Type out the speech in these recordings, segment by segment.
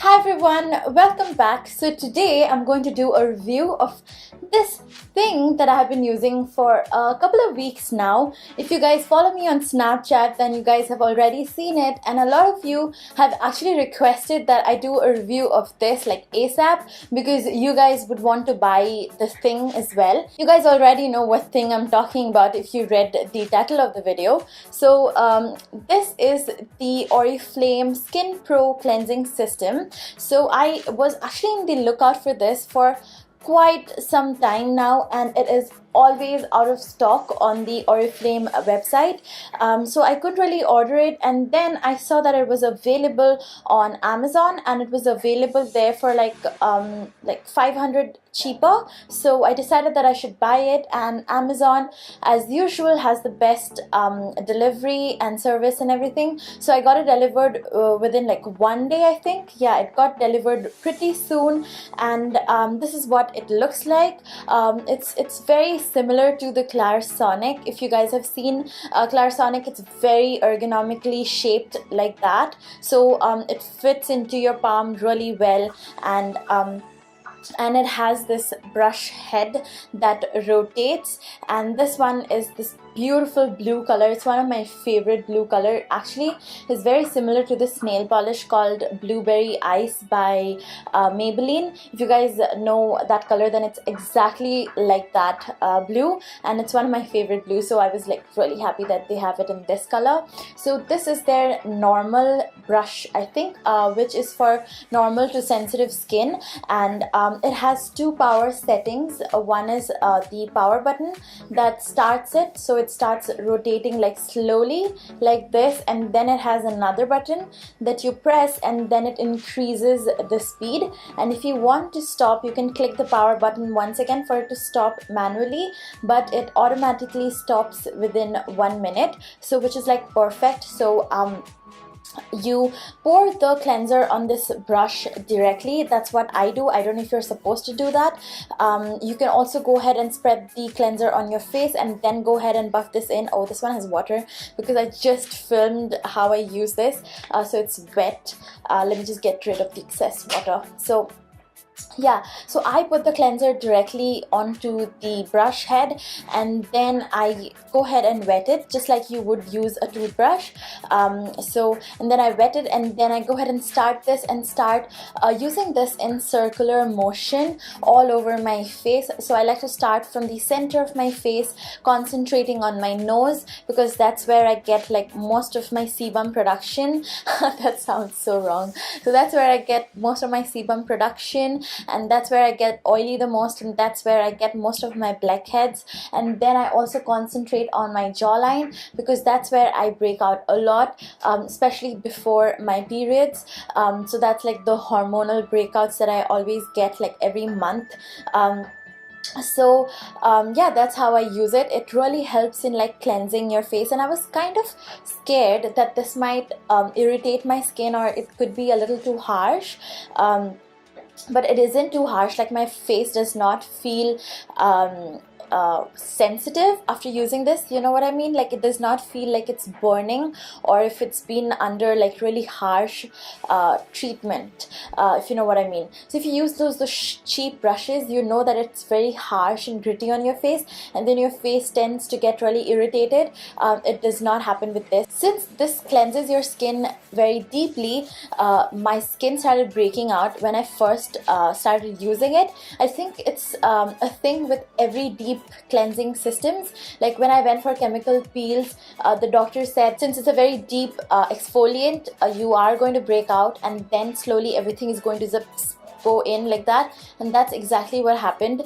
Hi everyone, welcome back. So today I'm going to do a review of this thing that I have been using for a couple of weeks now. If you guys follow me on Snapchat, then you guys have already seen it, and a lot of you have actually requested that I do a review of this like ASAP because you guys would want to buy this thing as well. You guys already know what thing I'm talking about if you read the title of the video. So this is the Oriflame Skin Pro Cleansing System. So I was actually in the lookout for this for quite some time now, and it is always out of stock on the Oriflame website, so I couldn't really order it, and then I saw that it was available on Amazon, and it was available there for like 500 cheaper. So I decided that I should buy it, and Amazon as usual has the best delivery and service and everything, so I got it delivered within like one day, I think. Yeah, it got delivered pretty soon, and this is what it looks like. It's very similar to the Clarisonic. If you guys have seen Clarisonic, it's very ergonomically shaped like that, so it fits into your palm really well, and it has this brush head that rotates, and this one is this beautiful blue color. It's one of my favorite blue color. Actually, it's very similar to this nail polish called Blueberry Ice by Maybelline. If you guys know that color, then it's exactly like that blue, and it's one of my favorite blues, so I was like really happy that they have it in this color. So this is their normal brush, I think, which is for normal to sensitive skin, and it has two power settings. One is the power button that starts it, so it starts rotating like slowly like this, and then it has another button that you press, and then it increases the speed, and if you want to stop, you can click the power button once again for it to stop manually, but it automatically stops within 1 minute, so which is like perfect. So you pour the cleanser on this brush directly. That's what I do. I don't know if you're supposed to do that. You can also go ahead and spread the cleanser on your face and then go ahead and buff this in. Oh, this one has water because I just filmed how I use this, so it's wet. Let me just get rid of the excess water. So yeah, so I put the cleanser directly onto the brush head, and then I go ahead and wet it just like you would use a toothbrush. And then I wet it, and then I go ahead and start using this in circular motion all over my face. So I like to start from the center of my face, concentrating on my nose, because that's where I get like most of my sebum production. That sounds so wrong. So that's where I get most of my sebum production, and that's where I get oily the most, and that's where I get most of my blackheads. And then I also concentrate on my jawline, because that's where I break out a lot, especially before my periods. So that's like the hormonal breakouts that I always get like every month. Yeah, that's how I use it. It really helps in like cleansing your face, and I was kind of scared that this might irritate my skin, or it could be a little too harsh, but it isn't too harsh. Like, my face does not feel sensitive after using this, you know what I mean? Like, it does not feel like it's burning, or if it's been under like really harsh treatment, if you know what I mean. So if you use those cheap brushes, you know that it's very harsh and gritty on your face, and then your face tends to get really irritated. It does not happen with this. Since this cleanses your skin very deeply, my skin started breaking out when I first started using it. I think it's a thing with every deep cleansing systems. Like, when I went for chemical peels, the doctor said since it's a very deep exfoliant, you are going to break out, and then slowly everything is going to just go in like that, and that's exactly what happened.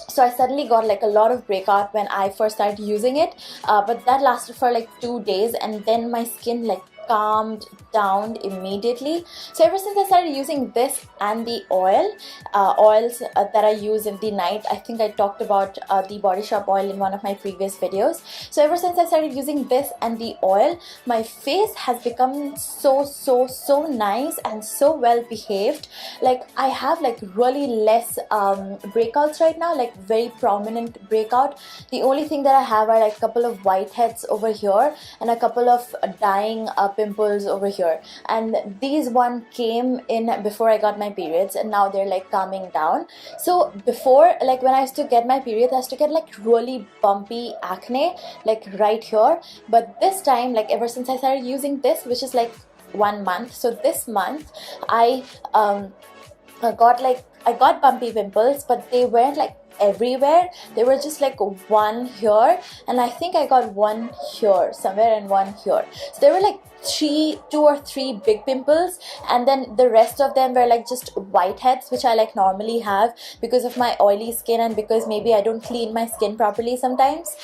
So I suddenly got like a lot of breakout when I first started using it, but that lasted for like 2 days, and then my skin like calmed down immediately. So ever since I started using this and the oils that I use in the night, I think I talked about the Body Shop oil in one of my previous videos. So ever since I started using this and the oil, my face has become so nice and so well behaved. Like, I have like really less breakouts right now, like very prominent breakout. The only thing that I have are like a couple of whiteheads over here and a couple of dying pimples over here, and these one came in before I got my periods, and now they're like calming down. So before, like when I used to get my period, I used to get like really bumpy acne like right here, but this time, like ever since I started using this, which is like 1 month, so this month I got bumpy pimples, but they weren't like everywhere. They were just like one here, and I think I got one here somewhere and one here. So they were like two or three big pimples, and then the rest of them were like just whiteheads, which I like normally have because of my oily skin and because maybe I don't clean my skin properly sometimes.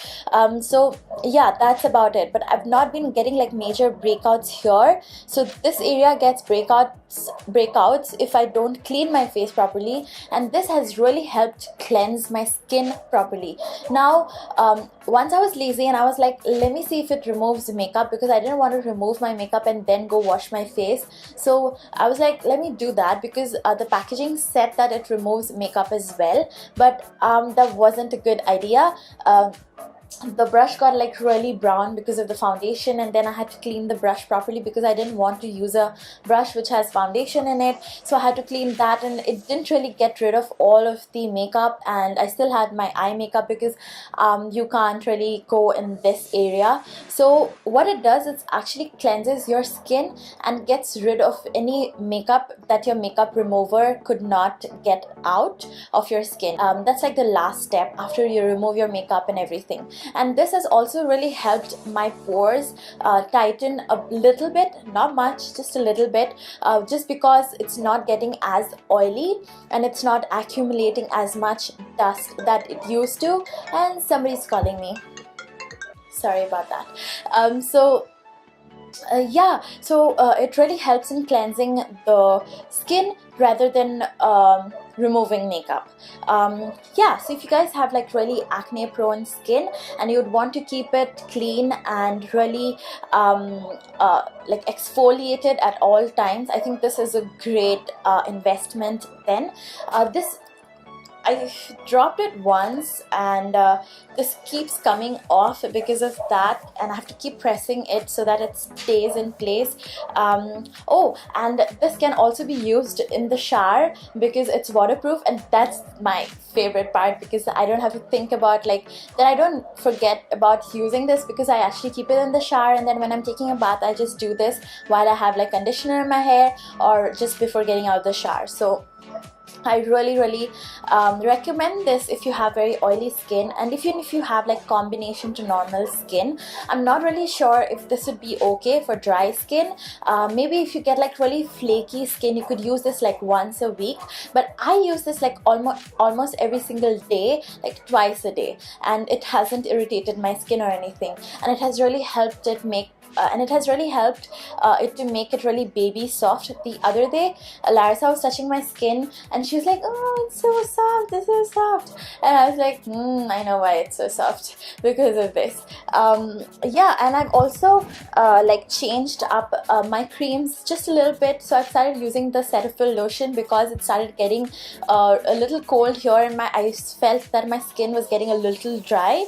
So yeah, that's about it. But I've not been getting like major breakouts here. So this area gets breakouts if I don't clean my face properly, and this has really helped cleanse my skin properly. Now once I was lazy and I was like, let me see if it removes makeup, because I didn't want to remove my makeup and then go wash my face. So I was like, let me do that, because the packaging said that it removes makeup as well, but that wasn't a good idea. The brush got like really brown because of the foundation, and then I had to clean the brush properly because I didn't want to use a brush which has foundation in it. So I had to clean that, and it didn't really get rid of all of the makeup, and I still had my eye makeup because you can't really go in this area. So what it does is actually cleanses your skin and gets rid of any makeup that your makeup remover could not get out of your skin. That's like the last step after you remove your makeup and everything. And this has also really helped my pores tighten a little bit, not much, just a little bit, just because it's not getting as oily and it's not accumulating as much dust that it used to. And somebody's calling me, sorry about that. Yeah, so it really helps in cleansing the skin rather than removing makeup. Yeah, so if you guys have like really acne prone skin and you would want to keep it clean and really like exfoliated at all times, I think this is a great investment then. I dropped it once, and this keeps coming off because of that, and I have to keep pressing it so that it stays in place. Oh, and this can also be used in the shower because it's waterproof, and that's my favorite part, because I don't have to think about like that. I don't forget about using this because I actually keep it in the shower, and then when I'm taking a bath I just do this while I have like conditioner in my hair or just before getting out of the shower. So I really recommend this if you have very oily skin, and even if you have like combination to normal skin. I'm not really sure if this would be okay for dry skin. Maybe if you get like really flaky skin, you could use this like once a week, but I use this like almost every single day, like twice a day, and it hasn't irritated my skin or anything, and it has really helped it make it to make it really baby soft. The other day, Larissa was touching my skin and she was like, oh, it's so soft, this is soft. And I was like, I know why it's so soft, because of this. Yeah, and I've also like changed up my creams just a little bit. So I've started using the Cetaphil lotion because it started getting a little cold here, and I felt that my skin was getting a little dry.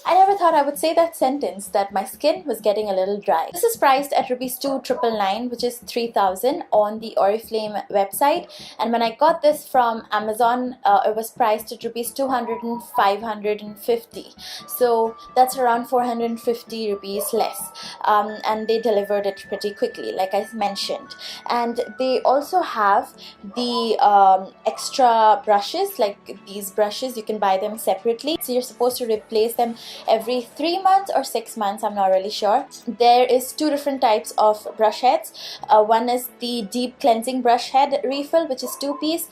I never thought I would say that sentence, that my skin was getting a little dry. This is priced at ₹2,999, which is 3,000 on the Oriflame website. And when I got this from Amazon, it was priced at ₹200 and 550. So that's around 450 rupees less. And they delivered it pretty quickly, like I mentioned. And they also have the extra brushes, like these brushes, you can buy them separately. So you're supposed to replace them every 3 months or 6 months, I'm not really sure. There is two different types of brush heads. One is the deep cleansing brush head refill, which is 2-piece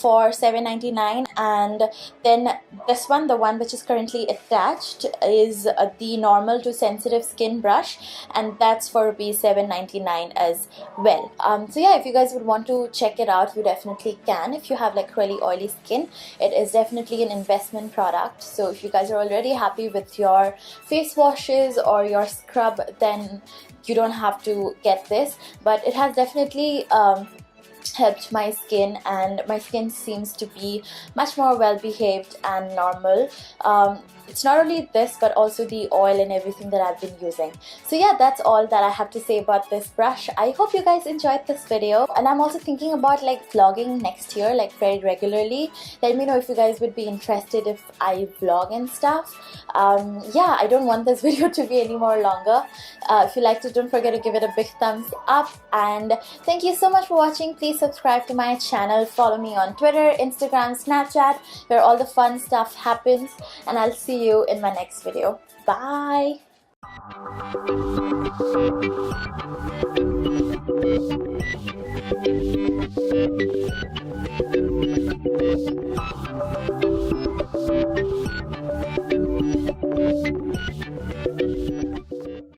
for $7.99, and then this one, the one which is currently attached, is the normal to sensitive skin brush, and that's for $7.99 as well. So yeah, if you guys would want to check it out, you definitely can. If you have like really oily skin, it is definitely an investment product. So if you guys are already happy with your face washes or your scrub, then you don't have to get this, but it has definitely helped my skin, and my skin seems to be much more well behaved and normal. it's not only this but also the oil and everything that I've been using. So yeah, that's all that I have to say about this brush. I hope you guys enjoyed this video, and I'm also thinking about like vlogging next year, like very regularly. Let me know if you guys would be interested if I vlog and stuff. Yeah, I don't want this video to be any more longer. If you liked it, don't forget to give it a big thumbs up, and thank you so much for watching. Please subscribe to my channel, follow me on Twitter, Instagram, Snapchat, where all the fun stuff happens, and I'll see you in my next video. Bye.